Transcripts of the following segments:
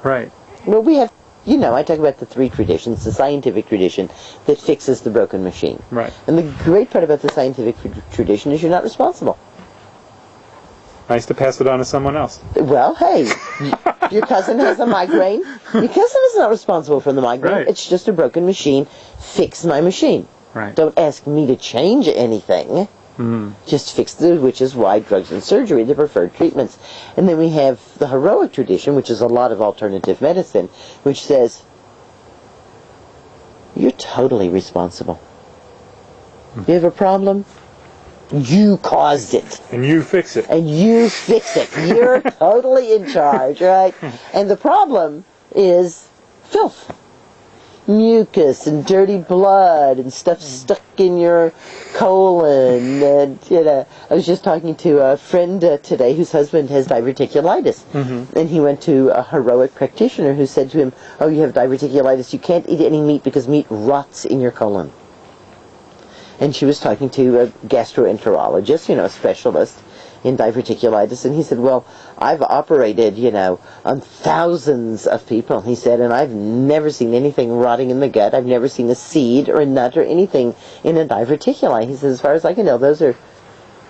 Right. Well, we have, I talk about the three traditions, the scientific tradition that fixes the broken machine. Right. And the great part about the scientific tradition is you're not responsible. Nice to pass it on to someone else. Well, hey, your cousin has a migraine. Your cousin is not responsible for the migraine. Right. It's just a broken machine. Fix my machine. Right. Don't ask me to change anything. Just fix it, which is why drugs and surgery are the preferred treatments. And then we have the heroic tradition, which is a lot of alternative medicine, which says, you're totally responsible. You have a problem? You caused it. And you fix it. And you fix it. You're totally in charge, right? And the problem is filth. Mucus and dirty blood and stuff stuck in your colon. And, I was just talking to a friend today whose husband has diverticulitis. And he went to a heroic practitioner who said to him, oh, you have diverticulitis. You can't eat any meat because meat rots in your colon. And she was talking to a gastroenterologist, a specialist in diverticulitis, and he said, well, I've operated, on thousands of people, he said, and I've never seen anything rotting in the gut. I've never seen a seed or a nut or anything in a diverticuli. He said, as far as I can know, those are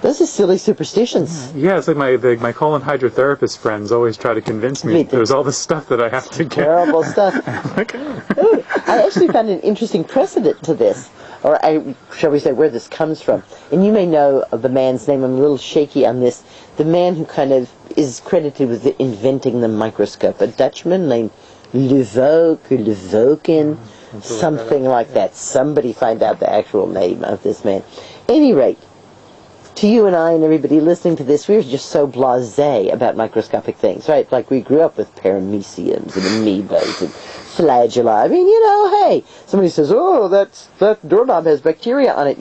silly superstitions. Yeah, it's like my colon hydrotherapist friends always try to convince me there's all this stuff that I have to get. Terrible stuff. Like, Ooh, I actually found an interesting precedent to this, or shall we say where this comes from. And you may know of the man's name. I'm a little shaky on this. The man who kind of is credited with inventing the microscope, a Dutchman named Leuven, something like that. Somebody find out the actual name of this man. At any rate, to you and I and everybody listening to this, we're just so blasé about microscopic things, right? Like we grew up with parameciums and amoebas and flagella. I mean, hey, somebody says, oh, that doorknob has bacteria on it.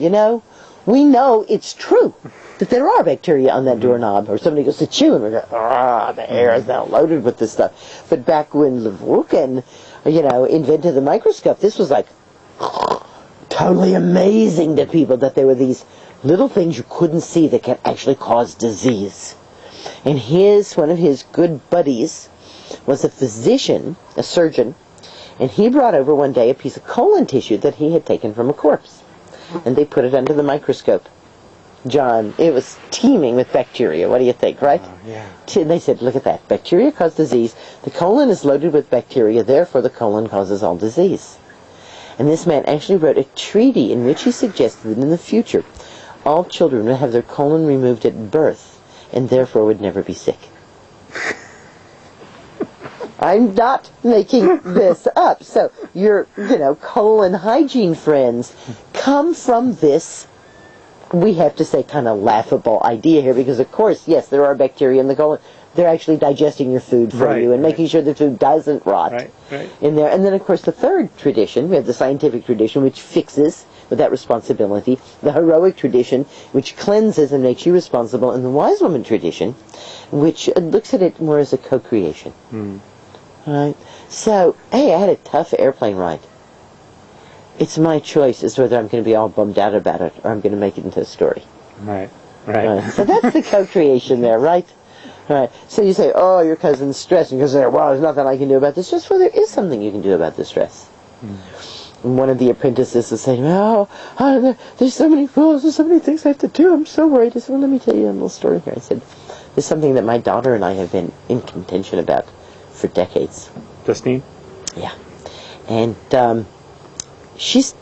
We know it's true that there are bacteria on that doorknob. Or somebody goes to chew and we go, the air is now loaded with this stuff. But back when Leuven, invented the microscope, this was like totally amazing to people that there were these little things you couldn't see that can actually cause disease. And one of his good buddies was a physician, a surgeon, and he brought over one day a piece of colon tissue that he had taken from a corpse. And they put it under the microscope. John, it was teeming with bacteria. What do you think, right? Yeah. They said, look at that. Bacteria cause disease. The colon is loaded with bacteria, therefore the colon causes all disease. And this man actually wrote a treatise in which he suggested that in the future, all children would have their colon removed at birth, and therefore would never be sick. I'm not making this up. So your, colon hygiene friends come from this, we have to say, kind of laughable idea here, because of course, yes, there are bacteria in the colon. They're actually digesting your food for you and making sure the food doesn't rot in there. And then, of course, the third tradition, we have the scientific tradition, which fixes with that responsibility, the heroic tradition, which cleanses and makes you responsible, and the wise woman tradition, which looks at it more as a co-creation. Right? So, hey, I had a tough airplane ride. It's my choice as to whether I'm going to be all bummed out about it or I'm going to make it into a story. Right. So that's the co-creation there, right? Right. So you say, oh, your cousin's stressed. And you say, well, there's nothing I can do about this. Just well, there is something you can do about the stress. And one of the apprentices is saying, there's so many rules, there's so many things I have to do. I'm so worried. I said, well, let me tell you a little story here. I said, there's something that my daughter and I have been in contention about for decades. Justine? Yeah. And she's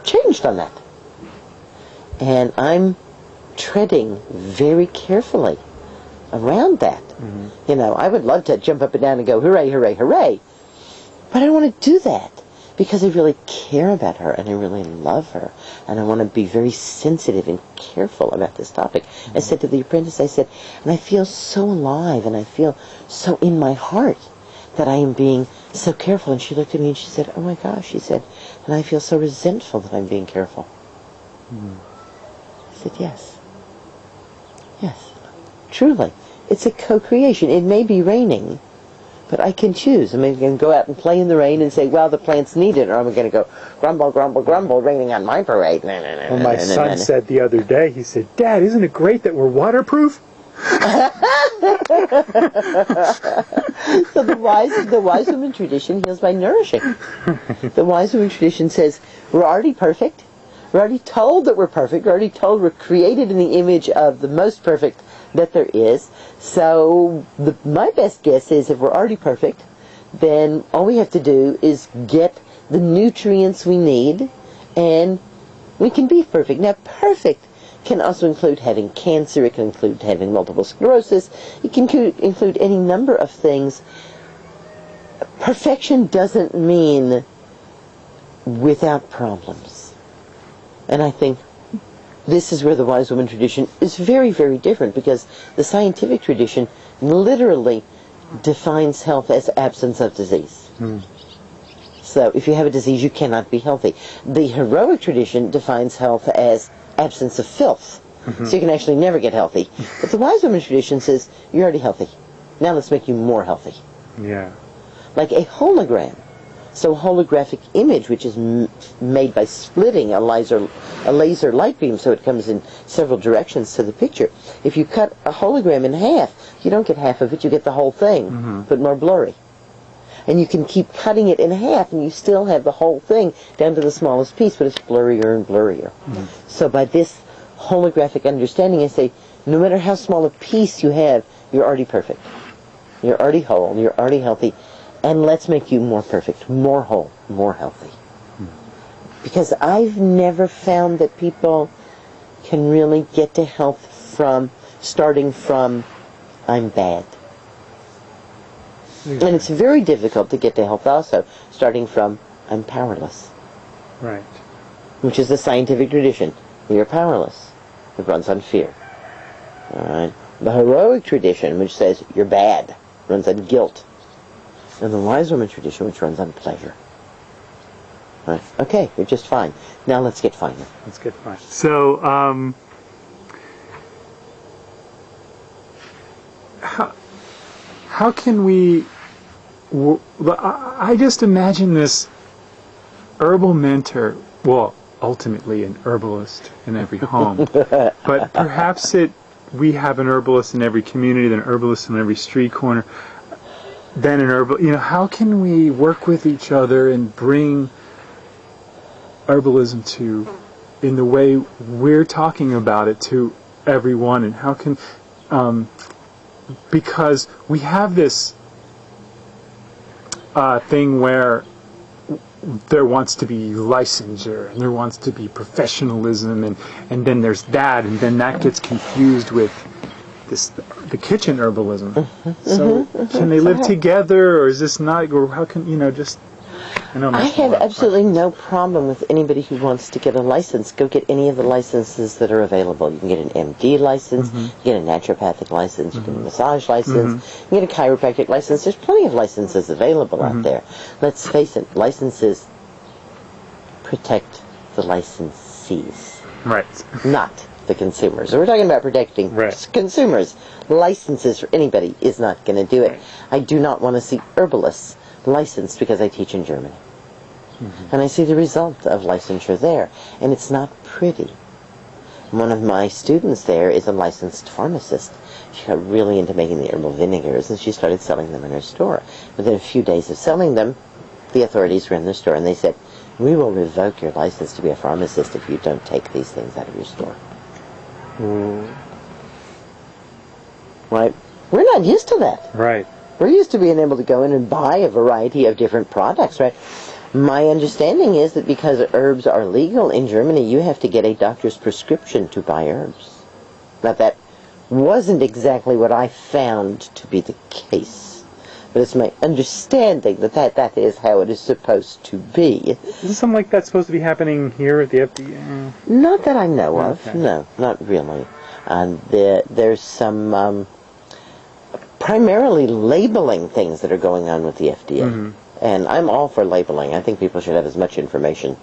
changed on that. And I'm treading very carefully around that. I would love to jump up and down and go, hooray, hooray, hooray. But I don't want to do that because I really care about her and I really love her. And I want to be very sensitive and careful about this topic. I said to the apprentice, I said, and I feel so alive and I feel so in my heart that I am being so careful. And she looked at me and she said, oh my gosh, she said, and I feel so resentful that I'm being careful. I said, yes. Yes. Truly. It's a co-creation. It may be raining, but I can choose. I can go out and play in the rain and say, well, the plants need it, or I'm going to go, grumble, grumble, grumble, raining on my parade. Well, my son said the other day, he said, Dad, isn't it great that we're waterproof? So the wise woman tradition heals by nourishing. The wise woman tradition says we're already perfect. We're already told that we're perfect. We're already told we're created in the image of the most perfect that there is. So my best guess is if we're already perfect, then all we have to do is get the nutrients we need, and we can be perfect. Now, perfect can also include having cancer. It can include having multiple sclerosis. It can include any number of things. Perfection doesn't mean without problems. And I think this is where the wise woman tradition is very, very different, because the scientific tradition literally defines health as absence of disease. So if you have a disease, you cannot be healthy. The heroic tradition defines health as absence of filth. So you can actually never get healthy. But the wise woman tradition says, you're already healthy. Now let's make you more healthy. Yeah. Like a hologram. So a holographic image, which is made by splitting a laser light beam so it comes in several directions to the picture. If you cut a hologram in half, you don't get half of it, you get the whole thing, but more blurry. And you can keep cutting it in half, and you still have the whole thing down to the smallest piece, but it's blurrier and blurrier. So by this holographic understanding, I say, no matter how small a piece you have, you're already perfect. You're already whole, you're already healthy, and let's make you more perfect, more whole, more healthy. Because I've never found that people can really get to health starting from, I'm bad. And it's very difficult to get to health also, starting from, I'm powerless. Right. Which is the scientific tradition. We are powerless. It runs on fear. All right. The heroic tradition, which says you're bad, runs on guilt. And the wise woman tradition, which runs on pleasure. All right. Okay, you're just fine. Now let's get finer. Let's get fine. So, how can we... I just imagine this herbal mentor, well, ultimately an herbalist in every home, but perhaps we have an herbalist in every community, then an herbalist in every street corner, then an herbal... how can we work with each other and bring herbalism in the way we're talking about it, to everyone, and how can... because we have this thing where there wants to be licensure, and there wants to be professionalism, and then there's that, and then that gets confused with the kitchen herbalism. So can they live together, or is this not, or how can, just... I have absolutely no problem with anybody who wants to get a license. Go get any of the licenses that are available. You can get an MD license, you can get a naturopathic license, you can get a massage license, you can get a chiropractic license. There's plenty of licenses available out there. Let's face it, licenses protect the licensees. Right. Not the consumers. So we're talking about protecting consumers. Licenses for anybody is not going to do it. I do not want to see herbalists licensed because I teach in Germany. And I see the result of licensure there, and it's not pretty. One of my students there is a licensed pharmacist. She got really into making the herbal vinegars, and she started selling them in her store. Within a few days of selling them, the authorities were in the store, and they said, we will revoke your license to be a pharmacist if you don't take these things out of your store. Right? We're not used to that. Right. We're used to being able to go in and buy a variety of different products, right? My understanding is that because herbs are legal in Germany, you have to get a doctor's prescription to buy herbs. Now, that wasn't exactly what I found to be the case, but it's my understanding that is how it is supposed to be. Isn't something like that supposed to be happening here at the FDA? Not that I know of. Okay. No, not really. And there's some... primarily labeling things that are going on with the FDA. And I'm all for labeling. I think people should have as much information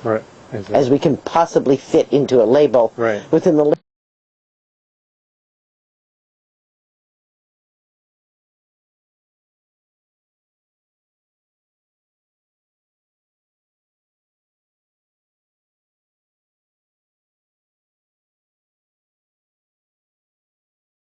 Right. as we can possibly fit into a label within the